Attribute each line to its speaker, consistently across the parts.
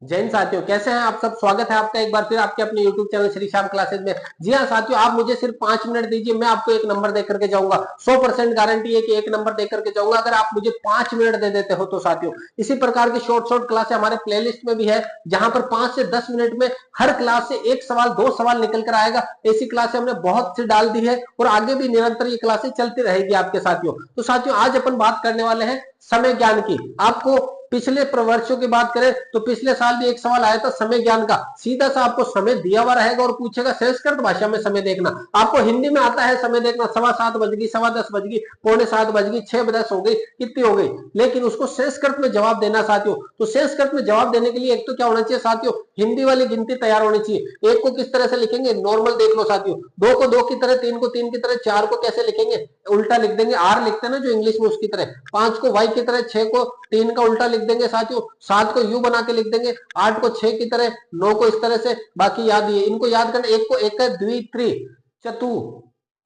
Speaker 1: जैन साथियों, कैसे हैं आप सब। स्वागत है आपका एक बार फिर आपके अपने YouTube channel Shri Shyam classes में। जी हाँ साथियों, आप मुझे सिर्फ 5 मिनट दीजिए, मैं आपको एक नंबर देकर के जाऊंगा। 100% गारंटी है कि एक नंबर देकर के जाऊंगा अगर आप मुझे 5 मिनट दे देते हो तो। साथियों, इसी प्रकार की शॉर्ट शॉर्ट क्लासें हमारे प्लेलिस्ट में भी है, जहां पर 5 से 10 मिनट में हर क्लास से एक सवाल 2 सवाल निकल कर आएगा। ऐसी क्लासें हमने बहुत सी डाल दी है और आगे भी निरंतर ये क्लासें चलती रहेगी आपके साथियों। तो साथियों, आज अपन बात करने वाले हैं समय ज्ञान की। आपको पिछले वर्षों की बात करें तो पिछले साल भी एक सवाल आया था समय ज्ञान का। सीधा सा आपको समय दिया हुआ रहेगा और पूछेगा संस्कृत भाषा में समय देखना। आपको हिंदी में आता है समय देखना, 7:15 बज गई, 7:15 बज गई, 6:45 बज गई, 6:10 हो गई, कितनी हो गई, लेकिन उसको संस्कृत में जवाब देना साथियों। तो संस्कृत में जवाब देने के लिए एक तो क्या होना चाहिए साथियों, हिंदी वाली गिनती तैयार होनी चाहिए। एक को किस तरह से लिखेंगे, नॉर्मल देख लो साथियों, 2 को 2 की तरह, 3 को 3 की तरह, 4 को कैसे लिखेंगे, उल्टा लिख देंगे, आर लिखते हैं ना जो इंग्लिश में उसकी तरह, 5 को वाई की तरह, 6 को 3 का उल्टा लिख देंगे साथियों, 7 को यू बना के लिख देंगे, 8 को 6 की तरह, 9 को इस तरह से। बाकी याद है, इनको याद करना। एक को एक, द्वि, त्रि, चतु,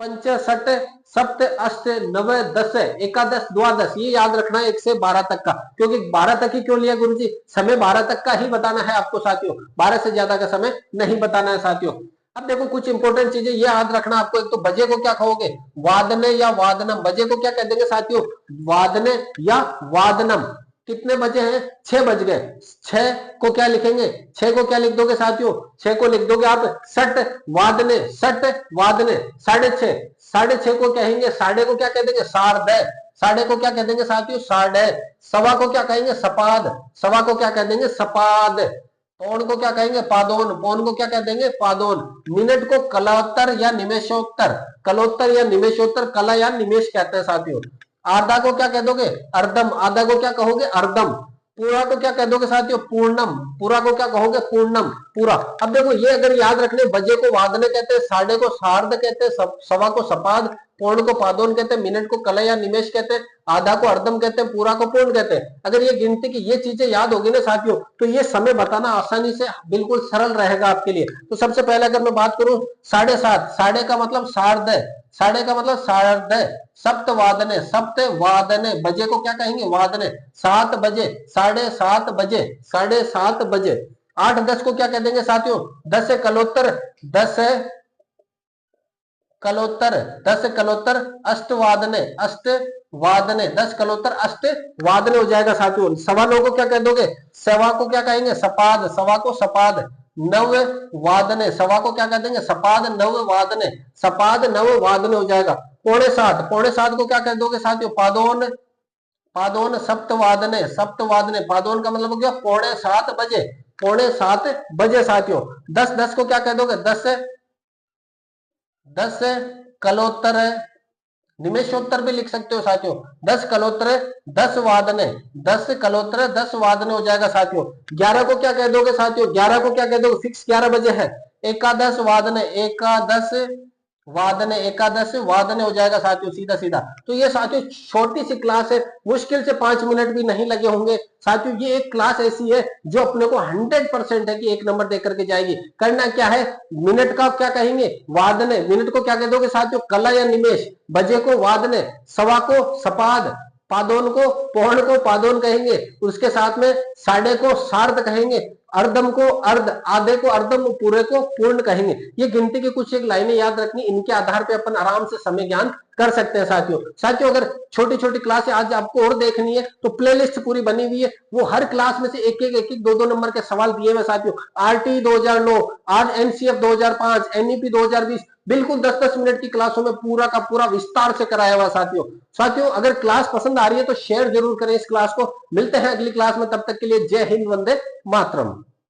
Speaker 1: पंच, षट, सप्त, अष्ट, नव, दस, एकादश, द्वादश, ये याद रखना है 1 से 12 तक का। क्योंकि 12 तक ही क्यों लिया गुरुजी, समय 12 तक का ही बताना है आपको साथियों, 12 से ज्यादा का समय नहीं बताना है साथियों। अब देखो कुछ इंपॉर्टेंट चीजें ये याद रखना आपको। एक तो बजे को क्या कहोगे, वादने या वादनम। बजे को क्या कह देंगे साथियों, वादने या वादनम। कितने बजे हैं, 6 बज गए। 6 को क्या लिखेंगे, 6 को क्या लिख दोगे साथियों, 6 को लिख दोगे आप सट वादने, सट वादने। 6:30, 6:30 को कहेंगे, साढ़े को क्या कह देंगे, सार्ध। साढ़े को क्या कह देंगे साथियों, साढ़े। सवा को क्या कहेंगे, सपाद। सवा को क्या कह देंगे, सपाद। पौन को क्या कहेंगे, पादोन। पौन को क्या कह देंगे, पादोन। मिनट को कलोत्तर या निमेशोत्तर, कलोत्तर या निमेशोत्तर, कला या निमेश कहते हैं साथियों। आधा को क्या कह दोगे, अर्धम। आधा को क्या कहोगे, अर्धम। पूरा को क्या कह दोगे साथियों, पूर्णम। पूरा को क्या कहोगे, पूर्णम, पूरा। अब देखो ये अगर याद रखने, बजे को वादने कहते हैं, साढ़े को सार्ध कहते हैं, सवा को सपाद, पौन को पादोन कहते हैं, मिनट को कला या निमेश कहते हैं, आधा को अर्धम कहते हैं, पूरा को पूर्ण कहते हैं। अगर ये गिनती की ये चीजें याद होगी ना साथियों, तो ये समय बताना आसानी से बिल्कुल सरल रहेगा आपके लिए। तो सबसे पहले अगर मैं बात करूं 7:30, साढ़े का मतलब सार्ध, साढ़े का मतलब सार्ध। सप्त वादने, सप्त वादने, बजे को क्या कहेंगे, वादने। 7 बजे, 7:30 बजे, 7:30 बजे। 8-10 को क्या कह देंगे साथियों, 10 कलोत्तर, 10 कलोत्तर, 10 कलोत्तर अष्ट वादने, अष्ट वादने, 10 कलोत्तर अष्ट वादने हो जाएगा साथियों। सवा 9 को क्या कह दोगे, सवा को क्या कहेंगे, सपाद। सवा को सपाद। नव वादने, सवा को क्या कह देंगे, सपाद नव वादने, सपाद नव वादने हो जाएगा। 7:15, 7:15 को क्या कह दोगे साथियों, पादोन। पादोन सप्त वादने, सप्त वादने, पादोन का मतलब हो गया 7:15 बजे, 7:15 बजे साथियों। 10-10 को क्या कह दोगे, 10 कलोत्तर, निमेशोत्तर भी लिख सकते हो साथियों। 10 कलोत्तर 10 वादने, 10 कलोत्तर 10 वादने हो जाएगा साथियों। 11 को क्या कह दोगे साथियों, 11 को क्या कह दोगे, फिक्स 11 बजे है। एकादश वादने, एकादश वादने, एकादश वादने हो जाएगा साथियों, सीधा सीधा। तो ये साथियों छोटी सी क्लास है, मुश्किल से 5 मिनट भी नहीं लगे होंगे साथियों। ये एक क्लास ऐसी है जो अपने को 100% है कि एक नंबर देकर के जाएगी। करना क्या है, मिनट का क्या कहेंगे, वादने। मिनट को क्या कह दोगे साथियों, कला या निमेश। बजे को वादने, सवा को सपाद, पादोन को पौन को पादोन कहेंगे, उसके साथ में साढ़े को सार्ध कहेंगे, अर्धम को अर्ध, आधे को अर्धम, पूरे को पूर्ण कहेंगे। ये गिनती की कुछ एक लाइनें याद रखनी, इनके आधार पे अपन आराम से समय ज्ञान कर सकते हैं साथियों। साथियों अगर छोटी छोटी क्लासें आज आपको और देखनी है तो प्लेलिस्ट पूरी बनी हुई है, वो हर क्लास में से एक एक 2 नंबर के सवाल दिए हुए साथियों। आरटी 2009, आज एनसीएफ 2005, एनईपी 2020, बिल्कुल 10-10 मिनट की क्लासों में पूरा का पूरा विस्तार से कराया हुआ साथियों। साथियों अगर क्लास पसंद आ रही है तो शेयर जरूर करें इस क्लास को। मिलते हैं अगली क्लास में, तब तक के लिए जय हिंद, वंदे मातरम।